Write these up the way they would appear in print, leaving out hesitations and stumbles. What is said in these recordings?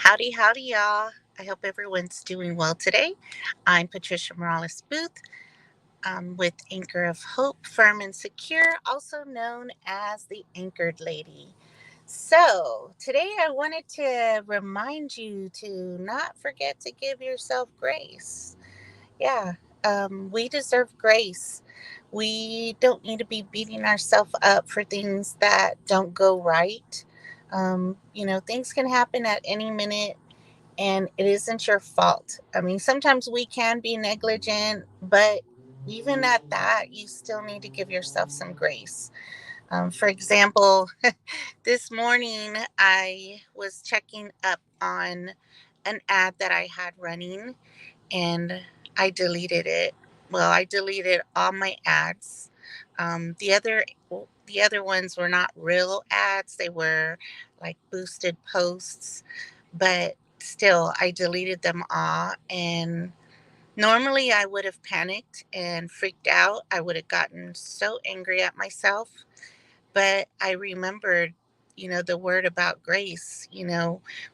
Howdy, howdy, y'all. I hope everyone's doing well today. I'm Patricia Morales Booth with Anchor of Hope, Firm and Secure, also known as the Anchored Lady. So, today I wanted to remind you to not forget to give yourself grace. Yeah, we deserve grace. We don't need to be beating ourselves up for things that don't go right. Things can happen at any minute and it isn't your fault. I mean, sometimes we can be negligent, but even at that, you still need to give yourself some grace. For example, this morning I was checking up on an ad that I had running and I deleted it. Well, I deleted all my ads. The other ones were not real ads. They were like boosted posts, but still I deleted them all. And normally I would have panicked and freaked out. I would have gotten so angry at myself, but I remembered, the word about grace.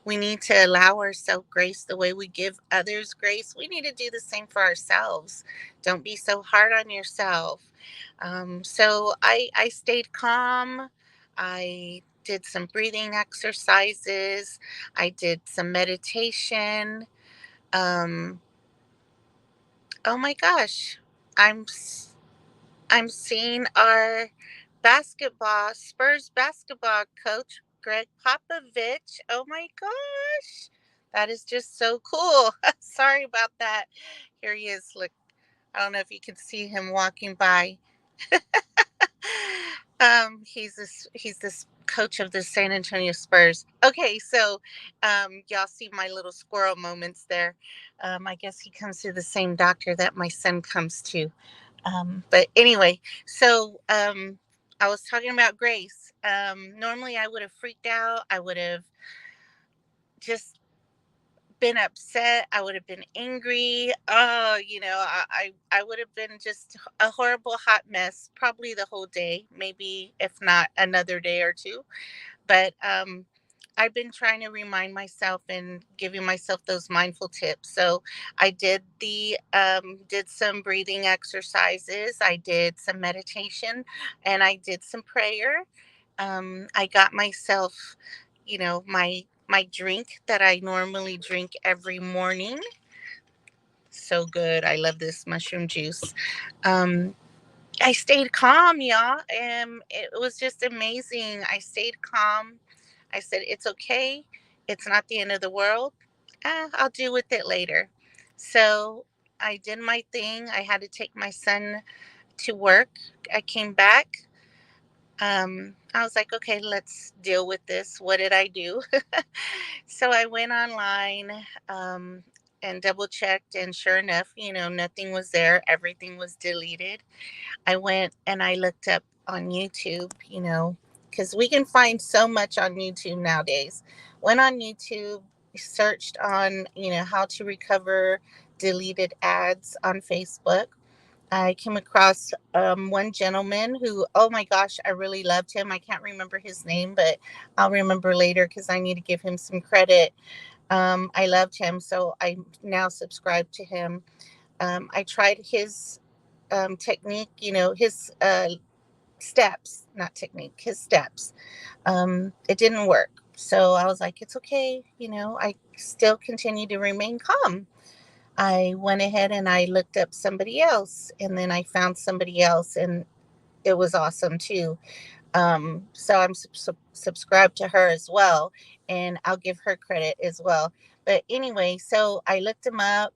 We need to allow ourselves grace the way we give others grace. We need to do the same for ourselves. Don't be so hard on yourself. So I stayed calm. I did some breathing exercises. I did some meditation. Um, oh my gosh, I'm I'm seeing our Spurs basketball coach, Greg Popovich. Oh my gosh. That is just so cool. Sorry about that. Here he is. Look, I don't know if you can see him walking by. He's this coach of the San Antonio Spurs. Okay, so y'all see my little squirrel moments there. I guess he comes to the same doctor that my son comes to. But anyway, so I was talking about grace. Normally I would have freaked out. I would have just been upset. I would have been angry. I would have been just a horrible hot mess, probably the whole day, maybe if not another day or two. But I've been trying to remind myself and giving myself those mindful tips. So I did some breathing exercises, I did some meditation, and I did some prayer. I got myself, my drink that I normally drink every morning. So good. I love this mushroom juice. Um, I stayed calm, y'all. And it was just amazing. I stayed calm. I said, it's okay. It's not the end of the world. I'll deal with it later. So I did my thing. I had to take my son to work. I came back. I was like, okay, let's deal with this. What did I do? So I went online and double checked, and sure enough, nothing was there. Everything was deleted. I went and I looked up on YouTube, because we can find so much on YouTube nowadays. Went on YouTube, searched on, how to recover deleted ads on Facebook. I came across one gentleman who, oh my gosh, I really loved him. I can't remember his name, but I'll remember later because I need to give him some credit. I loved him, so I now subscribe to him. I tried his technique, his steps, not technique, his steps. It didn't work. So I was like, it's okay. I still continue to remain calm. I went ahead and I looked up somebody else, and then I found somebody else, and it was awesome too. So I'm subscribed to her as well, and I'll give her credit as well. But anyway, so I looked them up.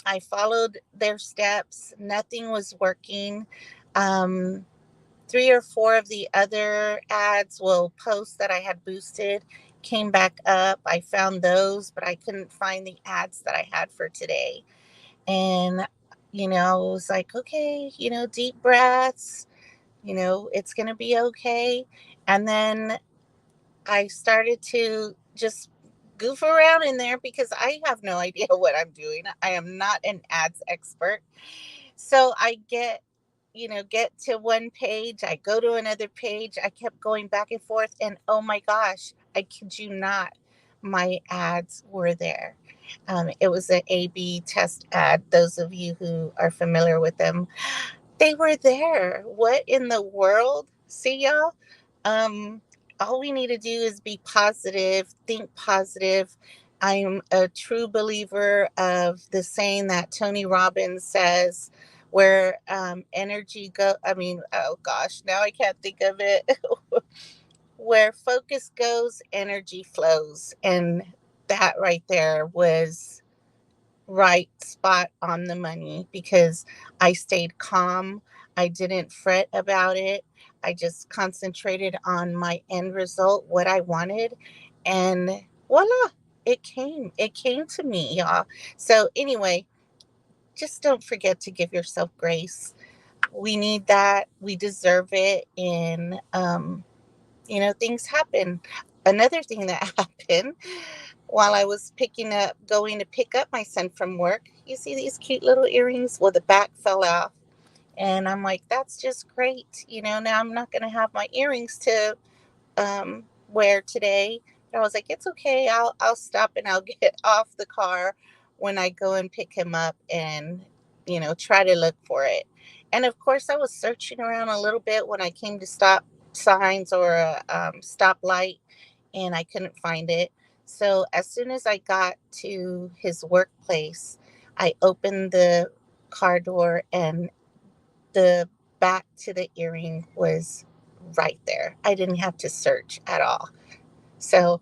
I followed their steps. Nothing was working. Um, Three or four of the other ads, well, posts that I had boosted came back up. I found those, but I couldn't find the ads that I had for today. And, I was like, okay, deep breaths, it's going to be okay. And then I started to just goof around in there because I have no idea what I'm doing. I am not an ads expert. So I get to one page, I go to another page. I kept going back and forth, and oh my gosh, I kid you not, my ads were there. It was an A/B test ad. Those of you who are familiar with them, they were there. What in the world? See, y'all? Um, all we need to do is be positive, think positive. I'm a true believer of the saying that Tony Robbins says, where energy go. I mean, oh gosh, now I can't think of it. Where focus goes, energy flows, and that right there was right spot on the money because I stayed calm. I didn't fret about it. I just concentrated on my end result, what I wanted, and voila, it came. It came to me, y'all. So, anyway, just don't forget to give yourself grace. We need that. We deserve it. And, things happen. Another thing that happened while I was going to pick up my son from work, you see these cute little earrings? Well, the back fell off. And I'm like, that's just great. Now I'm not going to have my earrings to wear today. But I was like, it's okay. I'll stop and I'll get off the car when I go and pick him up and, try to look for it. And of course, I was searching around a little bit when I came to stop signs or a stoplight, and I couldn't find it. So as soon as I got to his workplace, I opened the car door, and the back to the earring was right there. I didn't have to search at all. So,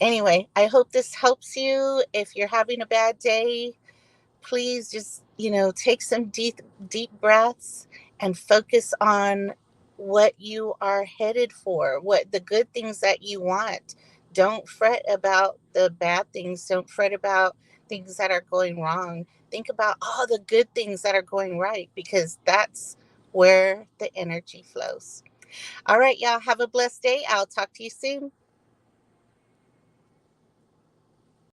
anyway, I hope this helps you. If you're having a bad day, please just, take some deep breaths and focus on what you are headed for, what the good things that you want. Don't fret about the bad things. Don't fret about things that are going wrong. Think about all the good things that are going right, because that's where the energy flows. All right, y'all, have a blessed day. I'll talk to you soon.